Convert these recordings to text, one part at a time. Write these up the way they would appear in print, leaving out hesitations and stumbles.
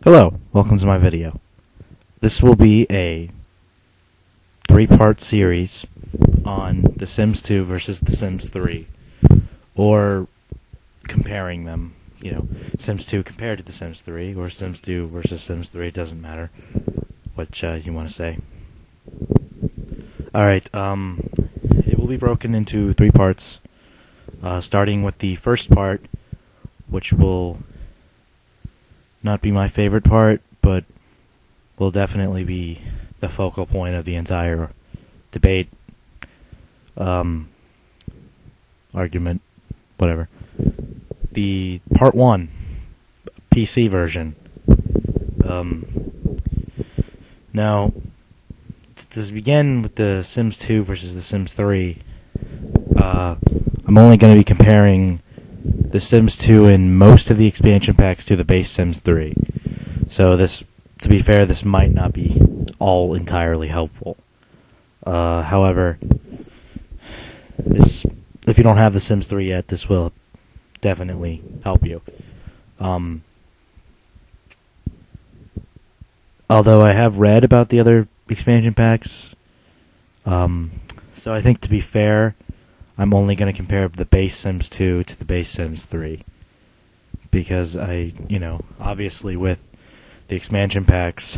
Hello, welcome to my video. This will be a three-part series on The Sims 2 versus The Sims 3, or comparing them, Sims 2 compared to The Sims 3, or Sims 2 versus Sims 3, it doesn't matter what you want to say. Alright, it will be broken into three parts, starting with the first part, which will not be my favorite part, but will definitely be the focal point of the entire debate, argument, whatever. The part 1, PC version. Now, to begin with the Sims 2 versus the Sims 3, I'm only going to be comparing The Sims 2 and most of the expansion packs to the base Sims 3. So to be fair, this might not be all entirely helpful. However, if you don't have The Sims 3 yet, this will definitely help you. Although I have read about the other expansion packs, so I think to be fair, I'm only going to compare the base Sims 2 to the base Sims 3. Because obviously with the expansion packs,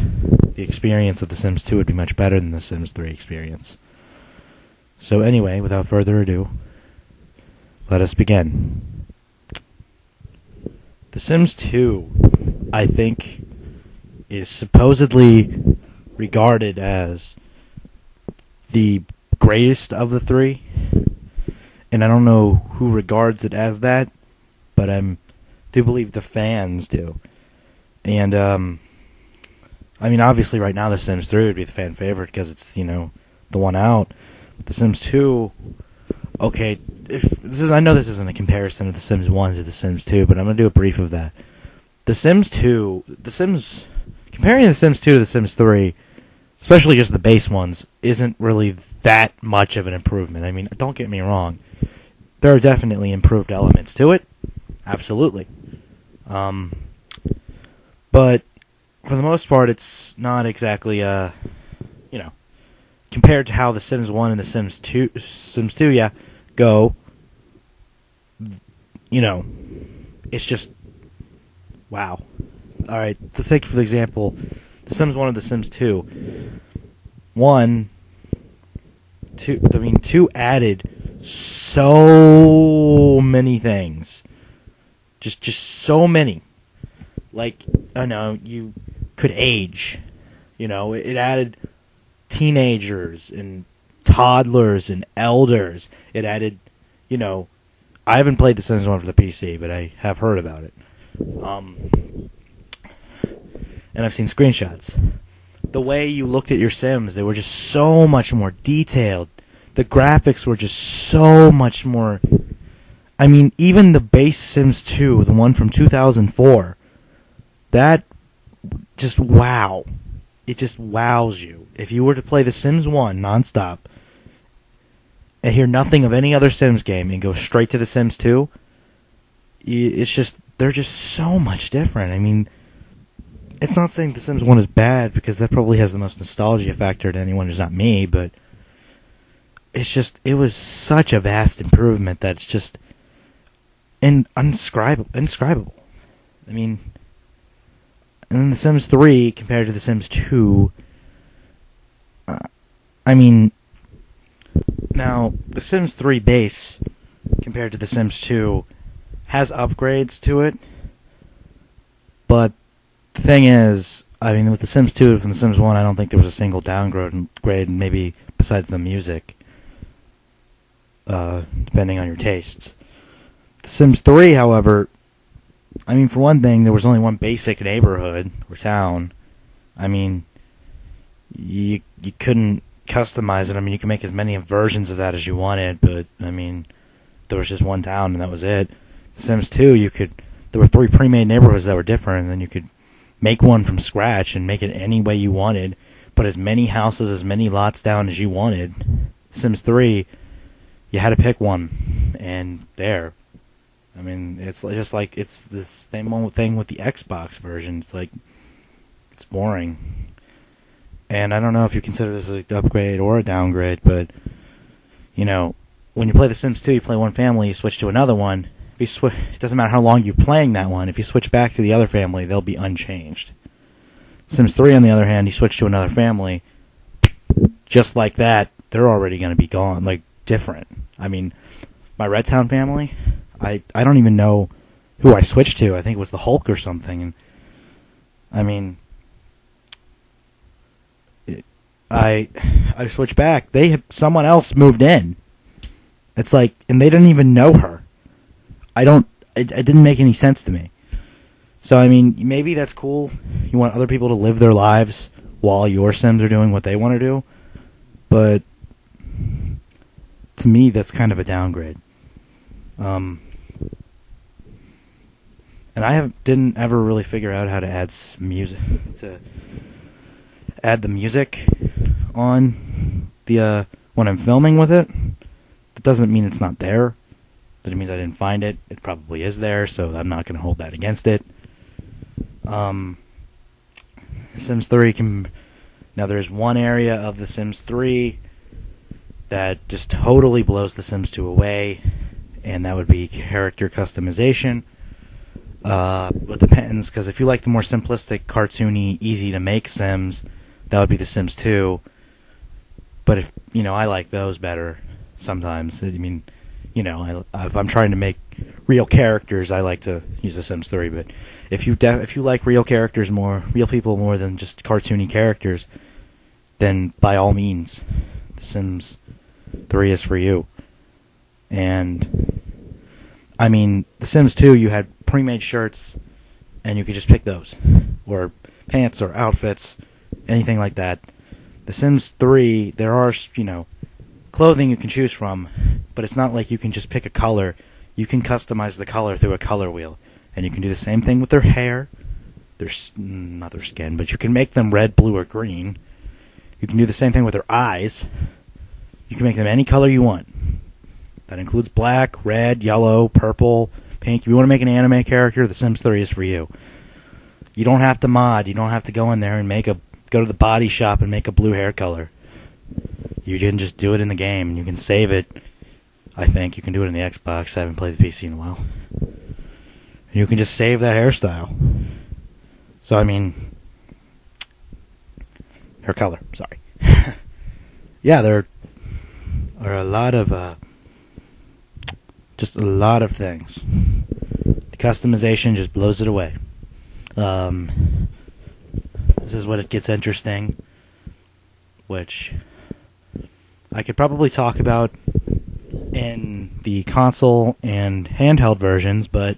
the experience of the Sims 2 would be much better than the Sims 3 experience. So anyway, without further ado, let us begin. The Sims 2, I think, is supposedly regarded as the greatest of the three. And I don't know who regards it as that, but I do believe the fans do. And, obviously right now The Sims 3 would be the fan favorite because it's, the one out. The Sims 2, okay, I know this isn't a comparison of The Sims 1 to The Sims 2, but I'm going to do a brief of that. Comparing The Sims 2 to The Sims 3, especially just the base ones, isn't really that much of an improvement. I mean, don't get me wrong. There are definitely improved elements to it. Absolutely. But for the most part, it's not exactly, compared to how The Sims 1 and The Sims 2, go, it's just, wow. Alright, let's take for example, The Sims 1 and The Sims 2. 2 added so many things. Just so many. Like, I don't know, you could age. It added teenagers and toddlers and elders. It added, I haven't played The Sims 1 for the PC, but I have heard about it. And I've seen screenshots. The way you looked at your Sims, they were just so much more detailed. The graphics were just so much more. I mean, even the base Sims 2, the one from 2004, that just wow. It just wows you. If you were to play The Sims 1 nonstop and hear nothing of any other Sims game and go straight to The Sims 2, they're just so much different. I mean, it's not saying The Sims 1 is bad, because that probably has the most nostalgia factor to anyone who's not me, but it was such a vast improvement that it's just indescribable. I mean, and then The Sims 3 compared to The Sims 2, now, The Sims 3 base compared to The Sims 2 has upgrades to it, but the thing is, with The Sims 2 from The Sims 1, I don't think there was a single downgrade, maybe besides the music, depending on your tastes. The Sims 3, however, for one thing, there was only one basic neighborhood or town. You couldn't customize it. You could make as many versions of that as you wanted, but, there was just one town and that was it. The Sims 2, there were 3 pre-made neighborhoods that were different, and then you could make one from scratch and make it any way you wanted, put as many houses, as many lots down as you wanted. Sims 3, you had to pick one, and there. It's just like it's the same thing with the Xbox version. It's like It's boring. And I don't know if you consider this an upgrade or a downgrade, but, you know, when you play The Sims 2, you play one family, you switch to another one. If you it doesn't matter how long you're playing that one. If you switch back to the other family, they'll be unchanged. Sims 3, on the other hand, you switch to another family, just like that, they're already going to be gone, like, different. I mean, my Red Town family, I don't even know who I switched to. I think it was the Hulk or something. And I mean, I switched back. Someone else moved in. It's like, and they didn't even know her. It didn't make any sense to me. So, I mean, maybe that's cool. You want other people to live their lives while your Sims are doing what they want to do. But to me, that's kind of a downgrade. And I didn't ever really figure out how to add music, to add the music on the when I'm filming with it. That doesn't mean it's not there. That means I didn't find it. It probably is there, so I'm not going to hold that against it. Sims 3 now there's one area of The Sims 3 that just totally blows The Sims 2 away, and that would be character customization. It depends, because if you like the more simplistic, cartoony, easy to make Sims, that would be The Sims 2. But if I like those better sometimes. I mean, if I'm trying to make real characters, I like to use The Sims 3. But if you like real characters more, real people more than just cartoony characters, then by all means, The Sims 3 is for you. And I mean, The Sims 2, you had pre-made shirts, and you could just pick those, or pants, or outfits, anything like that. The Sims 3, there are clothing you can choose from, but it's not like you can just pick a color. You can customize the color through a color wheel, and you can do the same thing with their hair, not their skin, but you can make them red, blue, or green. You can do the same thing with their eyes. You can make them any color you want. That includes black, red, yellow, purple, pink. If you want to make an anime character, The Sims 3 is for you. You don't have to mod. You don't have to go in there and go to the body shop and make a blue hair color. You can just do it in the game, and you can save it. I think you can do it in the Xbox. I haven't played the PC in a while. And you can just save that hairstyle. So, I mean, hair color, sorry. Yeah, there are a lot of, just a lot of things. The customization just blows it away. This is what it gets interesting, which I could probably talk about in the console and handheld versions, but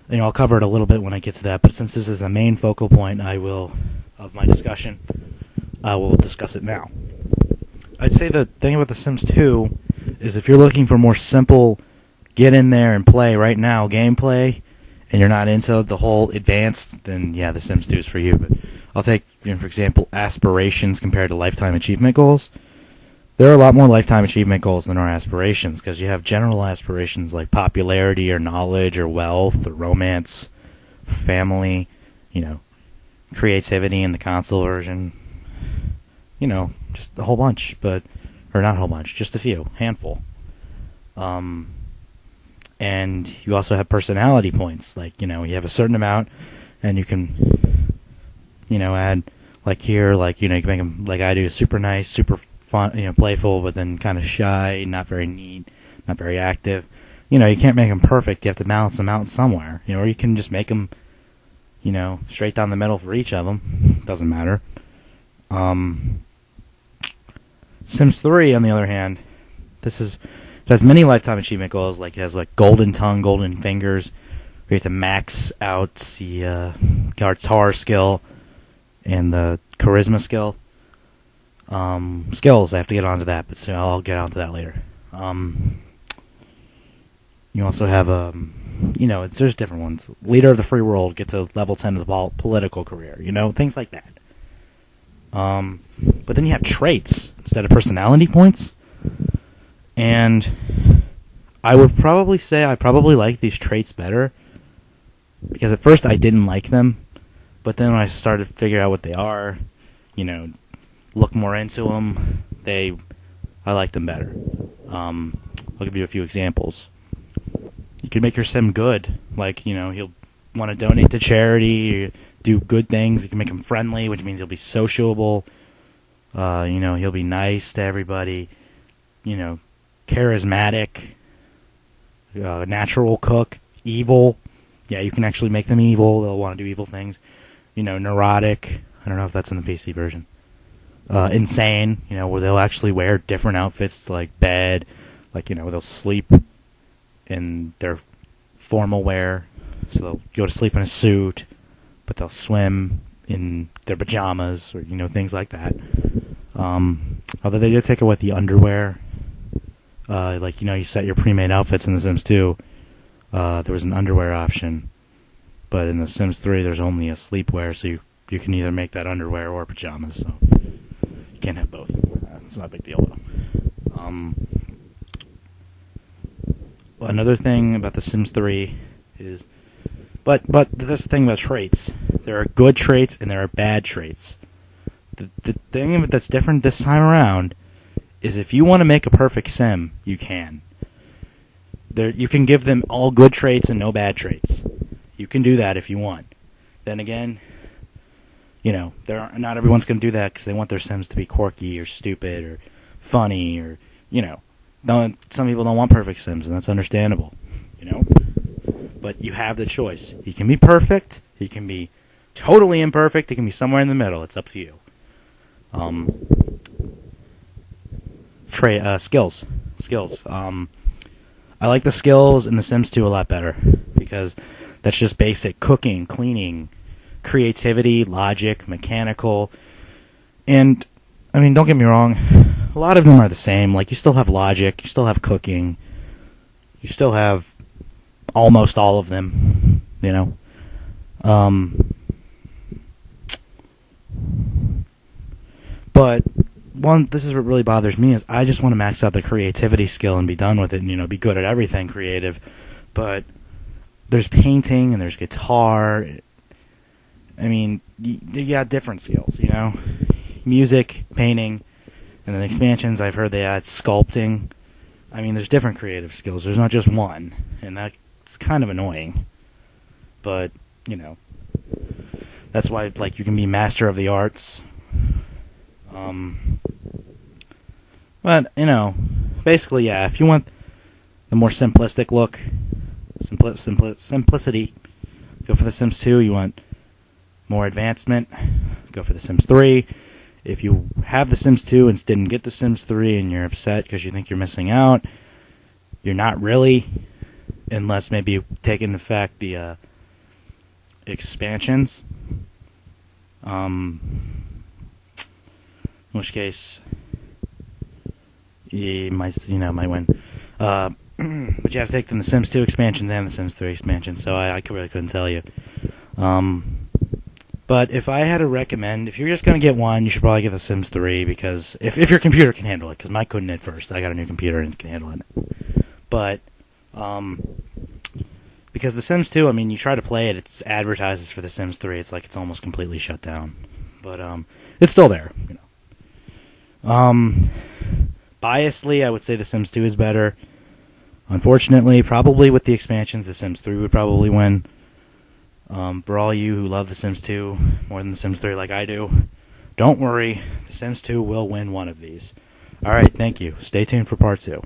I'll cover it a little bit when I get to that. But since this is the main focal point of my discussion, I will discuss it now. I'd say the thing about The Sims 2 is if you're looking for more simple, get in there and play right now gameplay, and you're not into the whole advanced, then yeah, The Sims 2 is for you. But I'll take, for example, aspirations compared to lifetime achievement goals. There are a lot more lifetime achievement goals than are aspirations, because you have general aspirations like popularity or knowledge or wealth or romance, family, creativity in the console version. Just a whole bunch, or not a whole bunch, just a few, handful. And you also have personality points, like, you have a certain amount, and you can, add, like here, like, you can make them, like I do, super nice, super fun, playful, but then kind of shy, not very neat, not very active. You can't make them perfect. You have to balance them out somewhere. Or you can just make them, straight down the middle for each of them. Doesn't matter. Sims 3, on the other hand, it has many lifetime achievement goals. Like it has like golden tongue, golden fingers. Where you have to max out the guitar skill and the charisma skill. Skills, I have to get onto that, but I'll get onto that later. You also have, there's different ones. Leader of the free world, get to level 10 of the political career, things like that. But then you have traits instead of personality points. And I would probably say I probably like these traits better, because at first I didn't like them. But then when I started to figure out what they are, look more into them, I like them better. I'll give you a few examples. You can make your sim good, like he'll want to donate to charity, or do good things. You can make him friendly, which means he'll be sociable. He'll be nice to everybody. Charismatic, natural cook, evil. Yeah, you can actually make them evil. They'll want to do evil things. Neurotic. I don't know if that's in the PC version. Insane. Where they'll actually wear different outfits to like bed. Like they'll sleep in their formal wear. So they'll go to sleep in a suit, but they'll swim in their pajamas or things like that. Although they did take away the underwear. You set your pre-made outfits in The Sims 2. There was an underwear option, but in The Sims 3 there's only a sleepwear, so you can either make that underwear or pajamas. So you can't have both. It's not a big deal though. Another thing about The Sims 3 is, but this thing about traits. There are good traits and there are bad traits. The thing that's different this time around is if you want to make a perfect sim, you can. You can give them all good traits and no bad traits. You can do that if you want. Then again, not everyone's going to do that because they want their sims to be quirky or stupid or funny or, some people don't want perfect sims, and that's understandable, But you have the choice. He can be perfect. He can be totally imperfect. He can be somewhere in the middle. It's up to you. Skills. I like the skills in The Sims 2 a lot better because that's just basic cooking, cleaning, creativity, logic, mechanical. And, don't get me wrong, a lot of them are the same. Like, you still have logic, you still have cooking, you still have almost all of them, But this is what really bothers me is I just want to max out the creativity skill and be done with it and, be good at everything creative. But there's painting and there's guitar. You got different skills, Music, painting, and then expansions, I've heard they add sculpting. There's different creative skills. There's not just one, and that's kind of annoying. But, that's why, you can be master of the arts. But, basically, yeah, if you want the more simplistic look, simplicity, go for The Sims 2. You want more advancement, go for The Sims 3. If you have The Sims 2 and didn't get The Sims 3 and you're upset because you think you're missing out, you're not really, unless maybe you take into effect the expansions. In which case, you might win. But you have to take the Sims 2 expansions and the Sims 3 expansions, so I really couldn't tell you. But if I had to recommend, if you're just going to get one, you should probably get The Sims 3, because if your computer can handle it, because mine couldn't at first. I got a new computer and it can handle it. But, because The Sims 2, you try to play it, it advertises for The Sims 3, it's like it's almost completely shut down. But, it's still there, Biasly, I would say The Sims 2 is better. Unfortunately, probably with the expansions, The Sims 3 would probably win. For all you who love The Sims 2 more than The Sims 3 like I do, don't worry, The Sims 2 will win one of these. Alright, thank you. Stay tuned for part 2.